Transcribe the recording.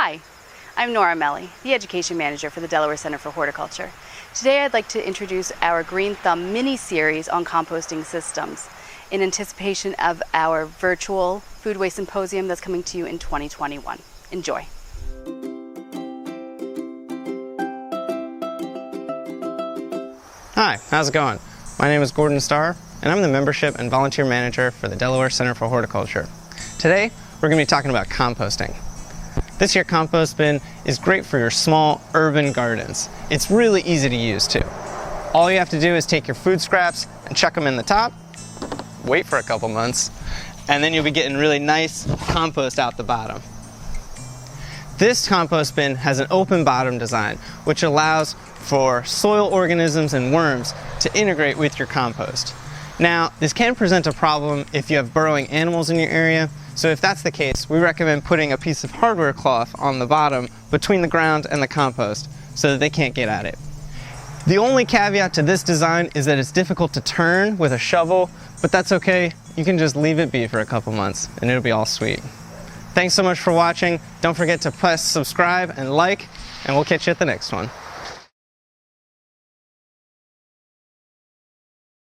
Hi, I'm Nora Melly, the Education Manager for the Delaware Center for Horticulture. Today I'd like to introduce our Green Thumb mini-series on composting systems in anticipation of our virtual Food Waste Symposium that's coming to you in 2021. Enjoy. Hi, how's it going? My name is Gordon Starr, and I'm the Membership and Volunteer Manager for the Delaware Center for Horticulture. Today, we're going to be talking about composting. This here compost bin is great for your small urban gardens. It's really easy to use too. All you have to do is take your food scraps and chuck them in the top, wait for a couple months, and then you'll be getting really nice compost out the bottom. This compost bin has an open bottom design, which allows for soil organisms and worms to integrate with your compost. Now, this can present a problem if you have burrowing animals in your area, so if that's the case, we recommend putting a piece of hardware cloth on the bottom between the ground and the compost so that they can't get at it. The only caveat to this design is that it's difficult to turn with a shovel, but that's okay. You can just leave it be for a couple months and it'll be all sweet. Thanks so much for watching. Don't forget to press subscribe and like, and we'll catch you at the next one.